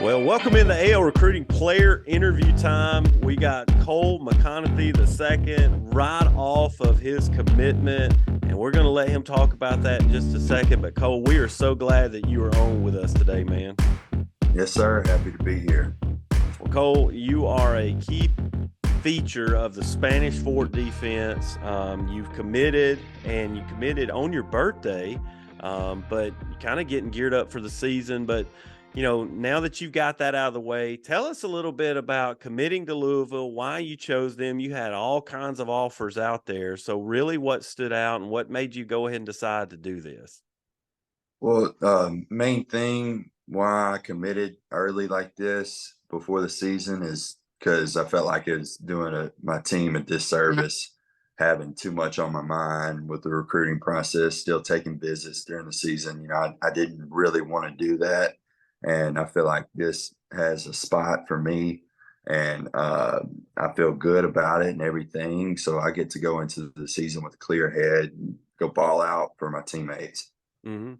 Well, welcome in the AL Recruiting Player Interview Time. We got Cole McConathy II right off of his commitment, and we're going to let him talk about that in just a second. But Cole, we are so glad that you are on with us today, man. Yes, sir. Happy to be here. Well, Cole, you are a key feature of the Spanish Fort defense. You've committed, and you committed on your birthday, but you're kind of getting geared up for the season. But now that you've got that out of the way, tell us a little bit about committing to Louisville, why you chose them. You had all kinds of offers out there. So really what stood out and what made you go ahead and decide to do this? Well, main thing why I committed early like this before the season is because I felt like it was doing my team a disservice, having too much on my mind with the recruiting process, still taking visits during the season. I didn't really want to do that. And I feel like this has a spot for me. And I feel good about it and everything. So I get to go into the season with a clear head and go ball out for my teammates. Mm-hmm.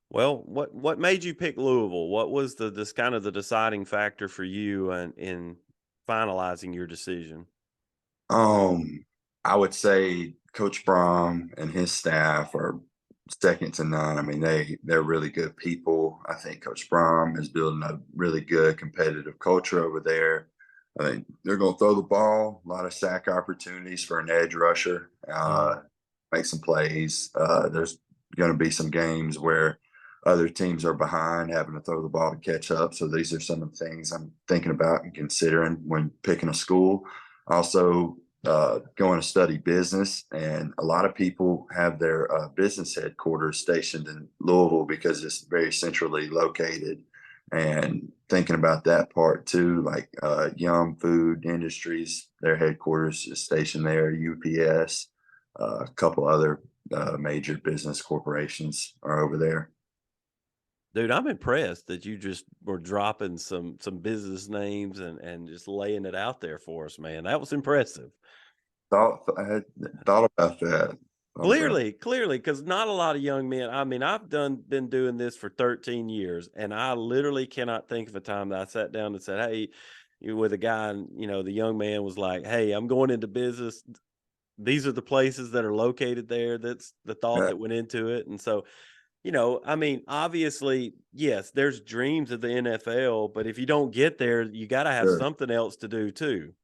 Well, what made you pick Louisville? What was this kind of the deciding factor for you in finalizing your decision? Um, I would say Coach Brom and his staff are second to none. I mean, they're really good people. I think Coach Brom is building a really good competitive culture over there. I think they're going to throw the ball, a lot of sack opportunities for an edge rusher, make some plays. There's going to be some games where other teams are behind, having to throw the ball to catch up. So these are some of the things I'm thinking about and considering when picking a school. Also, going to study business, and a lot of people have their business headquarters stationed in Louisville because it's very centrally located. And thinking about that part too, like Yum Food Industries, their headquarters is stationed there. UPS, a couple other major business corporations are over there. Dude, I'm impressed that you just were dropping some business names and just laying it out there for us, man. That was impressive. I had thought about that. Thought about Clearly, because not a lot of young men. I mean, I've been doing this for 13 years, and I literally cannot think of a time that I sat down and said, "Hey," with a guy, and the young man was like, "Hey, I'm going into business. These are the places that are located there." That's the thought that. that went into it, and so I mean, obviously, yes, there's dreams of the NFL, but if you don't get there, you got to have Sure. something else to do too.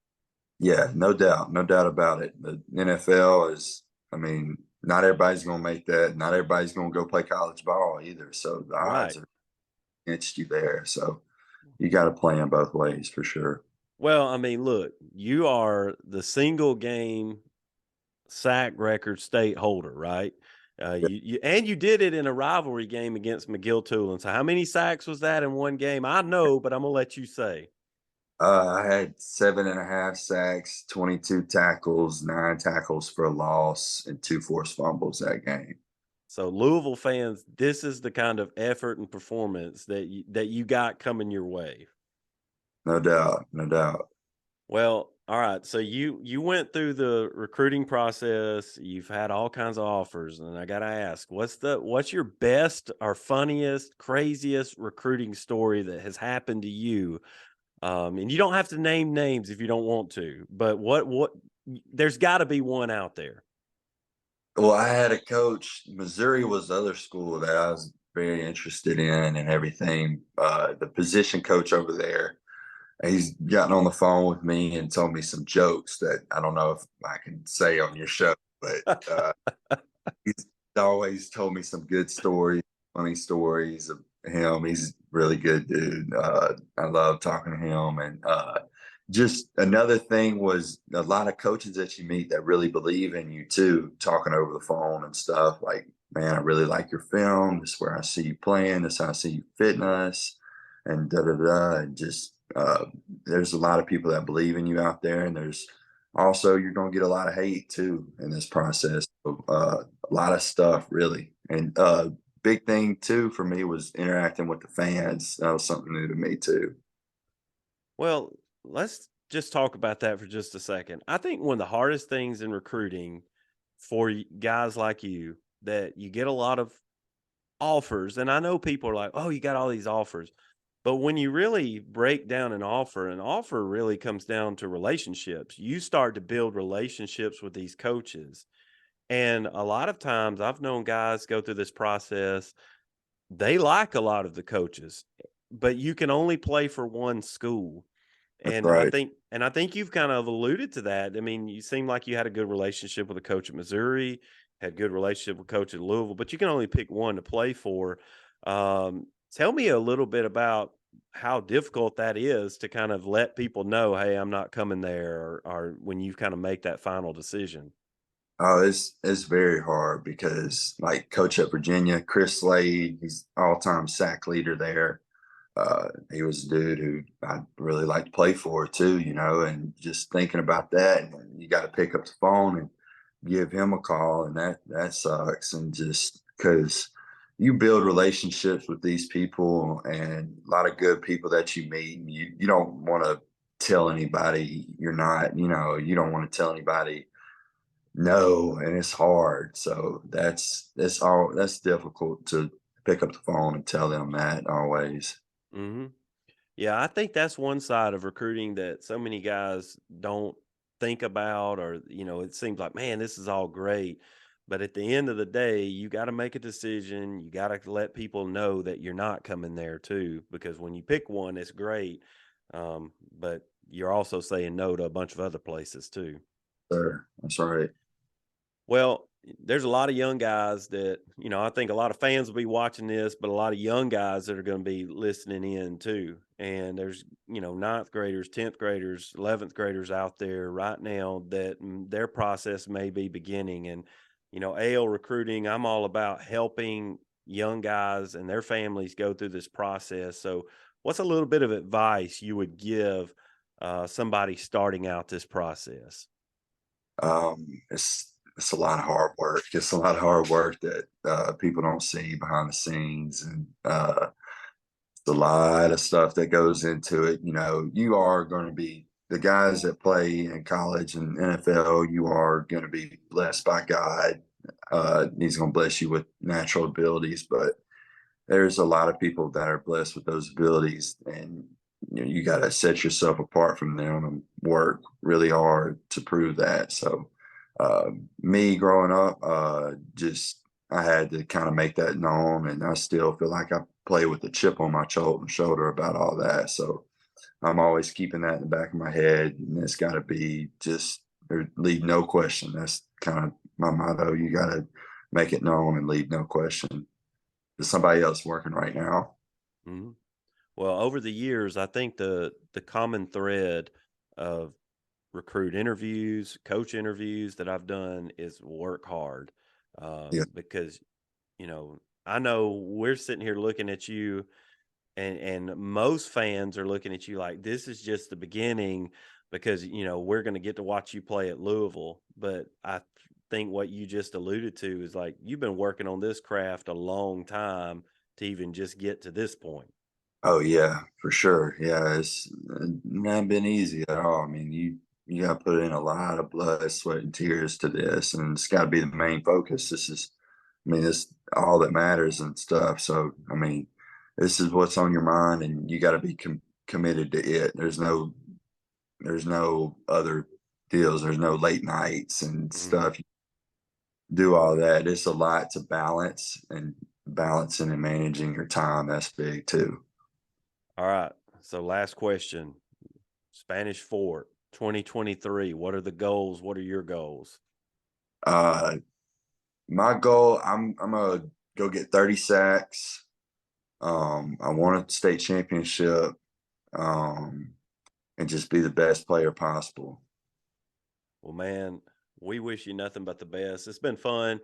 Yeah, no doubt about it. The NFL is, I mean, not everybody's going to make that. Not everybody's going to go play college ball either. So the Right. odds are against you there. So you got to play in both ways for sure. Well, I mean, look, you are the single game sack record state holder, right? Yeah. You did it in a rivalry game against McGill Tulane. So how many sacks was that in one game? I know, but I'm gonna let you say. I had 7.5 sacks, 22 tackles, 9 tackles for a loss, and 2 forced fumbles that game. So Louisville fans, this is the kind of effort and performance that you got coming your way. No doubt, no doubt. Well, all right. So you went through the recruiting process. You've had all kinds of offers, and I got to ask, what's your best or funniest, craziest recruiting story that has happened to you? And you don't have to name names if you don't want to, but what there's got to be one out there. Well, I had a coach. Missouri was the other school that I was very interested in and everything. The position coach over there, he's gotten on the phone with me and told me some jokes that I don't know if I can say on your show, but he's always told me some good stories, funny stories of him. He's a really good dude. I love talking to him. And just another thing was a lot of coaches that you meet that really believe in you too, talking over the phone and stuff like, man, I really like your film. This is where I see you playing. This is how I see you fitting us, and da da da. And just there's a lot of people that believe in you out there, and there's also you're going to get a lot of hate too in this process. So, a lot of stuff really, and big thing too for me was interacting with the fans. That was something new to me too. Well, let's just talk about that for just a second. I think one of the hardest things in recruiting for guys like you that you get a lot of offers, and I know people are like, "Oh, you got all these offers." But when you really break down an offer really comes down to relationships. You start to build relationships with these coaches. And a lot of times I've known guys go through this process. They like a lot of the coaches, but you can only play for one school. That's And right. I think you've kind of alluded to that. I mean, you seem like you had a good relationship with a coach at Missouri, had good relationship with coach at Louisville, but you can only pick one to play for. Tell me a little bit about how difficult that is to kind of let people know, hey, I'm not coming there, or when you kind of make that final decision. Oh, it's very hard because like coach at Virginia, Chris Slade, he's all-time sack leader there. He was a dude who I really liked to play for too, and just thinking about that, and you got to pick up the phone and give him a call, and that sucks. And just because you build relationships with these people and a lot of good people that you meet, and you don't want to tell anybody you're not, you don't want to tell anybody no, and it's hard. So that's difficult to pick up the phone and tell them that always. Hmm. Yeah, I think that's one side of recruiting that so many guys don't think about, or, it seems like, man, this is all great. But at the end of the day, you got to make a decision. You got to let people know that you're not coming there too, because when you pick one, it's great. But you're also saying no to a bunch of other places too. Sure, that's right. Well, there's a lot of young guys that, I think a lot of fans will be watching this, but a lot of young guys that are going to be listening in too. And there's, ninth graders, 10th graders, 11th graders out there right now that their process may be beginning. And, AL recruiting, I'm all about helping young guys and their families go through this process. So, what's a little bit of advice you would give somebody starting out this process? It's a lot of hard work. It's a lot of hard work that people don't see behind the scenes, and it's a lot of stuff that goes into it. You are going to be the guys that play in college and NFL. You are going to be blessed by God. He's going to bless you with natural abilities, but there's a lot of people that are blessed with those abilities, and you got to set yourself apart from them and work really hard to prove that. So me growing up, just I had to kind of make that known, and I still feel like I play with a chip on my shoulder about all that. So I'm always keeping that in the back of my head, and it's got to be just leave no question. That's kind of my motto. You got to make it known and leave no question. There's somebody else working right now. Mhm. Well, over the years, I think the common thread of recruit interviews, coach interviews that I've done is work hard. Yeah. Because, I know we're sitting here looking at you, and most fans are looking at you like this is just the beginning, because, we're going to get to watch you play at Louisville. But I think what you just alluded to is like you've been working on this craft a long time to even just get to this point. Oh yeah, for sure. Yeah, it's not been easy at all. I mean, you got to put in a lot of blood, sweat, and tears to this, and it's got to be the main focus. I mean, it's all that matters and stuff. So, I mean, this is what's on your mind, and you got to be committed to it. There's no other deals. There's no late nights and Mhm. stuff. You do all that. It's a lot to balance, and balancing and managing your time. That's big too. All right. So last question. Spanish Fort 2023. What are the goals? What are your goals? Uh, My goal, I'm gonna go get 30 sacks. I want a state championship, um, and just be the best player possible. Well, man, we wish you nothing but the best. It's been fun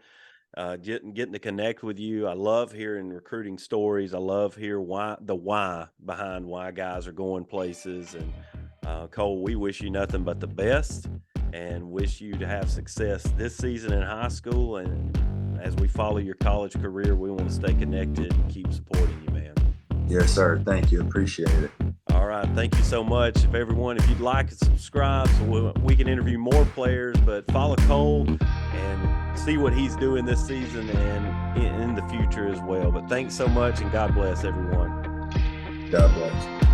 getting to connect with you. I love hearing recruiting stories. I love hear why behind why guys are going places. And Cole, we wish you nothing but the best, and wish you to have success this season in high school. And as we follow your college career, we want to stay connected and keep supporting you, man. Yes, sir. Thank you. Appreciate it. All right. Thank you so much. If you'd like and subscribe so we can interview more players, but follow Cole and see what he's doing this season and in the future as well. But thanks so much, and God bless everyone. God bless.